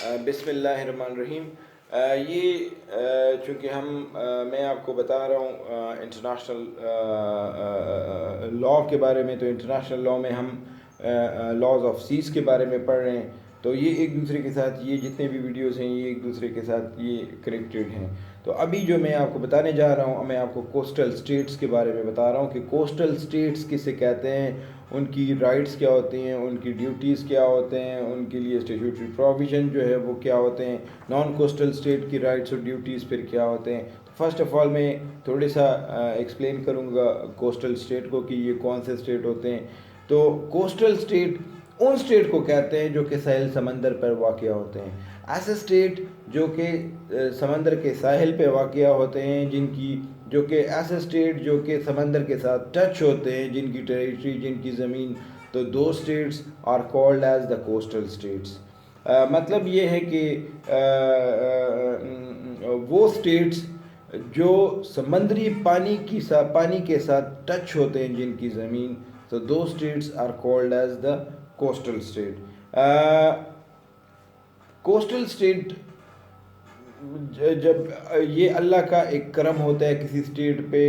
بسم اللہ الرحمن الرحیم۔ چونکہ میں آپ کو بتا رہا ہوں انٹرنیشنل لاء کے بارے میں، تو انٹرنیشنل لاء میں ہم لاز آف سیز کے بارے میں پڑھ رہے ہیں، تو یہ ایک دوسرے کے ساتھ، یہ جتنے بھی ویڈیوز ہیں یہ ایک دوسرے کے ساتھ یہ کنیکٹڈ ہیں۔ تو ابھی جو میں آپ کو بتانے جا رہا ہوں، میں آپ کو کوسٹل سٹیٹس کے بارے میں بتا رہا ہوں کہ کوسٹل سٹیٹس کسے کہتے ہیں، ان کی رائٹس کیا ہوتی ہیں، ان کی ڈیوٹیز کیا ہوتے ہیں، ان کے لیے اسٹیچوٹری پروویژن جو ہے وہ کیا ہوتے ہیں، نان کوسٹل سٹیٹ کی رائٹس اور ڈیوٹیز پھر کیا ہوتے ہیں۔ فرسٹ آف آل میں تھوڑی سا ایکسپلین کروں گا کوسٹل سٹیٹ کو کہ یہ کون سے سٹیٹ ہوتے ہیں۔ تو کوسٹل سٹیٹ ان سٹیٹ کو کہتے ہیں جو کہ ساحل سمندر پر واقع ہوتے ہیں، ایسے سٹیٹ جو کہ سمندر کے ساحل پہ واقع ہوتے ہیں، ایسے سٹیٹ جو کہ سمندر کے ساتھ ٹچ ہوتے ہیں، جن کی ٹیریٹری، جن کی زمین، تو دو states are called as the coastal states. مطلب یہ ہے کہ وہ سٹیٹس جو سمندری پانی کے ساتھ ٹچ ہوتے ہیں، جن کی زمین، تو دو states are called as the coastal state. Coastal state جب یہ اللہ کا ایک کرم ہوتا ہے کسی سٹیٹ پہ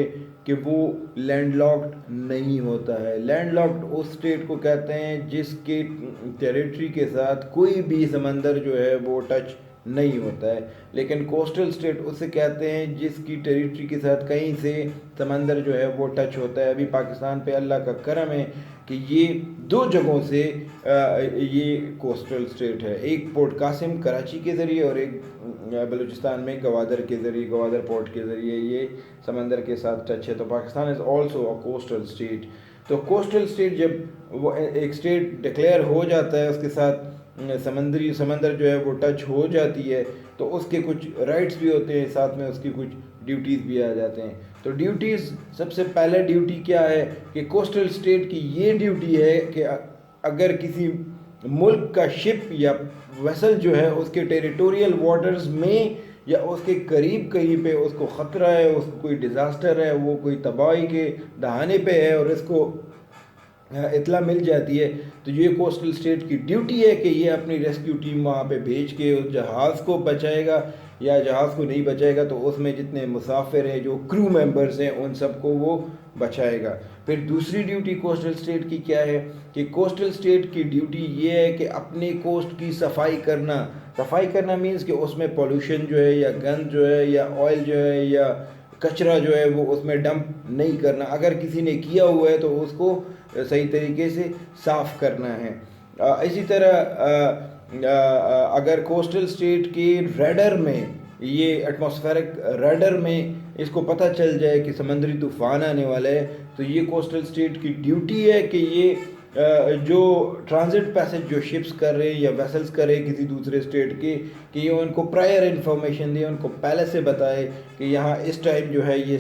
کہ وہ لینڈ لاکڈ نہیں ہوتا ہے۔ لینڈ لاکڈ اس سٹیٹ کو کہتے ہیں جس کے ٹیریٹری کے ساتھ کوئی بھی سمندر جو ہے وہ ٹچ نہیں ہوتا ہے، لیکن کوسٹل سٹیٹ اسے کہتے ہیں جس کی ٹیریٹری کے ساتھ کہیں سے سمندر جو ہے وہ ٹچ ہوتا ہے۔ ابھی پاکستان پہ اللہ کا کرم ہے کہ یہ دو جگہوں سے یہ کوسٹل سٹیٹ ہے، ایک پورٹ قاسم کراچی کے ذریعے اور ایک بلوچستان میں گوادر کے ذریعے، گوادر پورٹ کے ذریعے یہ سمندر کے ساتھ ٹچ ہے۔ تو Pakistan is also a coastal state. تو کوسٹل سٹیٹ جب وہ ایک سٹیٹ ڈکلیئر ہو جاتا ہے، اس کے ساتھ سمندر جو ہے وہ ٹچ ہو جاتی ہے، تو اس کے کچھ رائٹس بھی ہوتے ہیں، ساتھ میں اس کی کچھ ڈیوٹیز بھی آ جاتے ہیں۔ تو ڈیوٹیز، سب سے پہلے ڈیوٹی کیا ہے کہ کوسٹل سٹیٹ کی یہ ڈیوٹی ہے کہ اگر کسی ملک کا شپ یا ویسل جو ہے اس کے ٹیریٹوریل واٹرز میں یا اس کے قریب کہیں پہ اس کو خطرہ ہے، اس کو کوئی ڈیزاسٹر ہے، وہ کوئی تباہی کے دہانے پہ ہے اور اس کو اطلاع مل جاتی ہے، تو یہ کوسٹل سٹیٹ کی ڈیوٹی ہے کہ یہ اپنی ریسکیو ٹیم وہاں پہ بھیج کے اس جہاز کو بچائے گا، یا جہاز کو نہیں بچائے گا تو اس میں جتنے مسافر ہیں، جو کرو ممبرز ہیں، ان سب کو وہ بچائے گا۔ پھر دوسری ڈیوٹی کوسٹل سٹیٹ کی کیا ہے کہ کوسٹل سٹیٹ کی ڈیوٹی یہ ہے کہ اپنے کوسٹ کی صفائی کرنا مینز کہ اس میں پولوشن جو ہے یا گند جو ہے یا آئل جو ہے یا کچرا جو ہے وہ اس میں ڈمپ نہیں کرنا، اگر کسی نے کیا ہوا ہے تو اس کو صحیح طریقے سے صاف کرنا ہے۔ اسی طرح اگر کوسٹل سٹیٹ کے ریڈر میں، یہ ایٹماسفیرک ریڈر میں اس کو پتہ چل جائے کہ سمندری طوفان آنے والا ہے، تو یہ کوسٹل سٹیٹ کی ڈیوٹی ہے کہ یہ جو ٹرانزٹ پیسج جو شپس کر رہے ہیں یا ویسلز کر رہے ہیں کسی دوسرے سٹیٹ کے، کہ یہ ان کو پرائر انفارمیشن دے، ان کو پہلے سے بتائے کہ یہاں اس ٹائم جو ہے یہ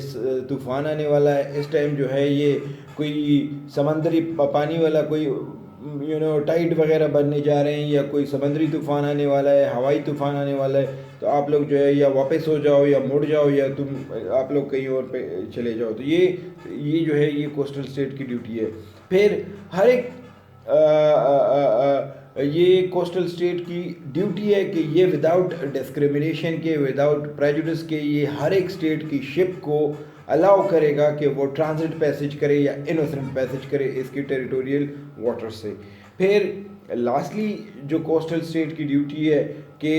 طوفان آنے والا ہے، اس ٹائم جو ہے یہ کوئی سمندری پانی والا کوئی ٹائڈ وغیرہ بننے جا رہے ہیں، یا کوئی سمندری طوفان آنے والا ہے، ہوائی طوفان آنے والا ہے، تو آپ لوگ جو ہے یا واپس ہو جاؤ یا مڑ جاؤ یا آپ لوگ کہیں اور پہ چلے جاؤ۔ تو یہ جو ہے یہ کوسٹل سٹیٹ کی ڈیوٹی ہے۔ پھر ہر ایک یہ کوسٹل سٹیٹ کی ڈیوٹی ہے کہ یہ وداؤٹ ڈسکریمنیشن کے، وداؤٹ پریجوڈس کے، یہ ہر ایک سٹیٹ کی شپ کو الاؤ کرے گا کہ وہ ٹرانزٹ پیسج کرے یا انوسنٹ پیسج کرے اس کی ٹیریٹوریل واٹر سے۔ پھر لاسٹلی جو کوسٹل سٹیٹ کی ڈیوٹی ہے کہ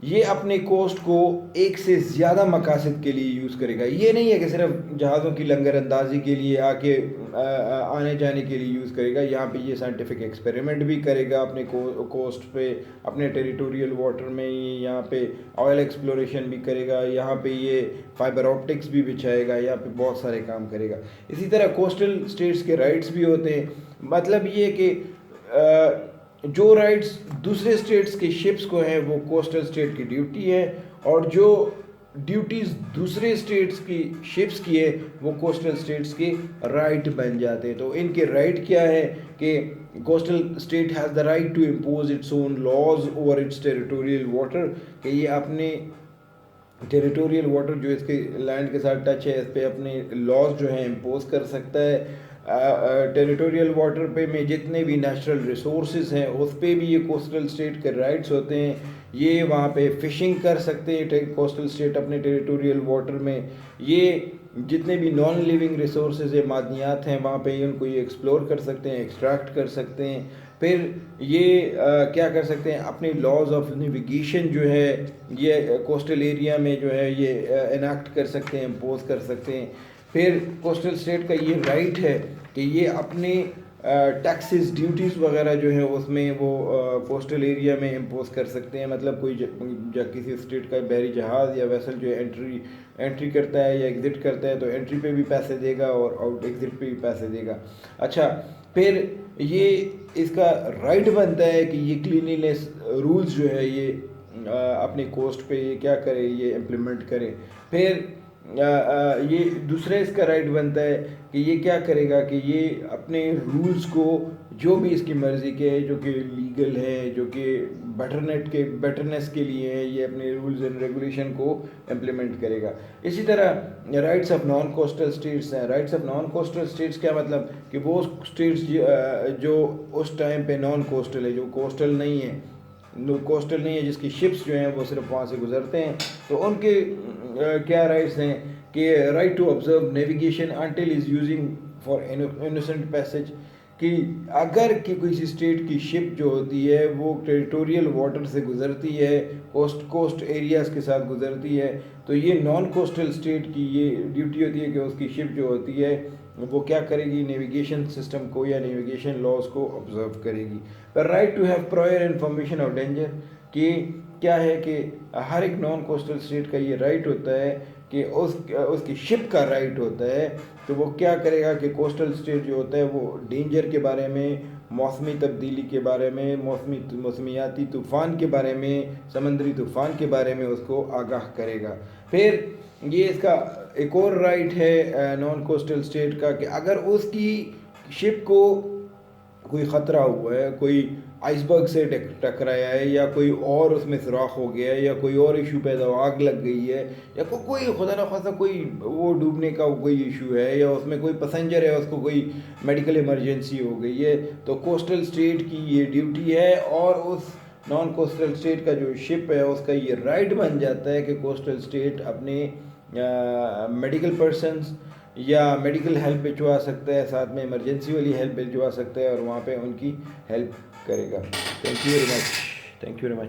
یہ اپنے کوسٹ کو ایک سے زیادہ مقاصد کے لیے یوز کرے گا۔ یہ نہیں ہے کہ صرف جہازوں کی لنگر اندازی کے لیے آنے جانے کے لیے یوز کرے گا، یہاں پہ یہ سائنٹیفک ایکسپیریمنٹ بھی کرے گا اپنے کوسٹ پہ، اپنے ٹیریٹوریل واٹر میں، یہاں پہ آئل ایکسپلوریشن بھی کرے گا، یہاں پہ یہ فائبر آپٹکس بھی بچھائے گا، یہاں پہ بہت سارے کام کرے گا۔ اسی طرح کوسٹل سٹیٹس کے رائٹس بھی ہوتے ہیں۔ مطلب یہ کہ جو رائٹس دوسرے سٹیٹس کے شپس کو ہیں وہ کوسٹل سٹیٹ کی ڈیوٹی ہے، اور جو ڈیوٹیز دوسرے سٹیٹس کی شپس کی ہے وہ کوسٹل سٹیٹس کے رائٹ بن جاتے ہیں۔ تو ان کے رائٹ کیا ہے کہ coastal state has the right to impose its own laws over its territorial water, کہ یہ اپنے ٹیریٹوریل واٹر جو اس کے لینڈ کے ساتھ ٹچ ہے اس پہ اپنے لاز جو ہیں امپوز کر سکتا ہے۔ ٹیریٹوریل واٹر پہ میں جتنے بھی نیچرل ریسورسز ہیں اس پہ بھی یہ کوسٹل اسٹیٹ کے رائٹس ہوتے ہیں. یہ وہاں پہ فشنگ کر سکتے ہیں کوسٹل اسٹیٹ اپنے ٹیریٹوریل واٹر میں. یہ جتنے بھی نان لیونگ ریسورسز ہیں، معدنیات ہیں، وہاں پہ ان کو یہ ایکسپلور کر سکتے ہیں، ایکسٹریکٹ کر سکتے ہیں. پھر یہ کیا کر سکتے ہیں، اپنے لاز آف نیویگیشن جو ہے یہ کوسٹل ایریا میں جو ہے یہ انیکٹ کر سکتے ہیں، امپوز کر سکتے ہیں. پھر کوسٹل اسٹیٹ کا یہ رائٹ ہے کہ یہ اپنے ٹیکسز ڈیوٹیز وغیرہ جو ہیں اس میں وہ کوسٹل ایریا میں امپوز کر سکتے ہیں. مطلب کوئی کسی اسٹیٹ کا بحری جہاز یا ویسل جو انٹری کرتا ہے یا ایگزٹ کرتا ہے تو انٹری پہ بھی پیسے دے گا اور آؤٹ ایگزٹ پہ بھی پیسے دے گا. اچھا، پھر یہ اس کا رائٹ بنتا ہے کہ یہ کلینینس رولز جو ہے یہ اپنی کوسٹ پہ یہ کیا کرے، یہ امپلیمنٹ کرے. پھر یہ دوسرا اس کا رائٹ بنتا ہے کہ یہ کیا کرے گا کہ یہ اپنے رولز کو جو بھی اس کی مرضی کے جو کہ لیگل ہے، جو کہ بیٹرنیس کے لیے ہیں، یہ اپنے رولز اینڈ ریگولیشن کو امپلیمنٹ کرے گا. اسی طرح rights of non coastal states ہیں. Rights of non coastal states کیا مطلب کہ وہ اسٹیٹس جو اس ٹائم پہ نان کوسٹل ہے، جو کوسٹل نہیں ہے، جس کی شپس جو ہیں وہ صرف وہاں سے گزرتے ہیں، تو ان کے کیا رائٹس ہیں کہ right to observe navigation until is using for innocent passage. کہ اگر کہ کسی اسٹیٹ کی شپ جو ہوتی ہے وہ ٹیریٹوریل واٹر سے گزرتی ہے، کوسٹ ایریاز کے ساتھ گزرتی ہے، تو یہ نان کوسٹل اسٹیٹ کی یہ ڈیوٹی ہوتی ہے کہ اس کی شپ جو ہوتی ہے وہ کیا کرے گی، نیویگیشن سسٹم کو یا نیویگیشن لاز کو آبزرو کرے گی. پر right to have prior information of danger, کہ کیا ہے کہ ہر ایک نان کوسٹل اسٹیٹ کا یہ رائٹ ہوتا ہے کہ اس کی شپ کا رائٹ ہوتا ہے. تو وہ کیا کرے گا کہ کوسٹل اسٹیٹ جو ہوتا ہے وہ ڈینجر کے بارے میں، موسمی تبدیلی کے بارے میں، موسمیاتی طوفان کے بارے میں، سمندری طوفان کے بارے میں اس کو آگاہ کرے گا. پھر یہ اس کا ایک اور رائٹ ہے نان کوسٹل اسٹیٹ کا کہ اگر اس کی شپ کو کوئی خطرہ ہوا ہے، کوئی آئس برگ سے ٹکرایا ہے، یا کوئی اور اس میں سوراخ ہو گیا ہے، یا کوئی اور ایشو پیدا ہو، آگ لگ گئی ہے، یا کوئی خدا نخواستہ کوئی وہ ڈوبنے کا کوئی ایشو ہے، یا اس میں کوئی پیسنجر ہے اس کو کوئی میڈیکل ایمرجنسی ہو گئی ہے، تو کوسٹل اسٹیٹ کی یہ ڈیوٹی ہے اور اس نان کوسٹل اسٹیٹ کا جو شپ ہے اس کا یہ رائٹ بن جاتا ہے کہ کوسٹل اسٹیٹ اپنے میڈیکل پرسنس یا میڈیکل ہیلپ بھجوا سکتا ہے، ساتھ میں ایمرجنسی والی ہیلپ بھجوا سکتا ہے اور وہاں پہ ان کی ہیلپ کرے گا. Thank you very much.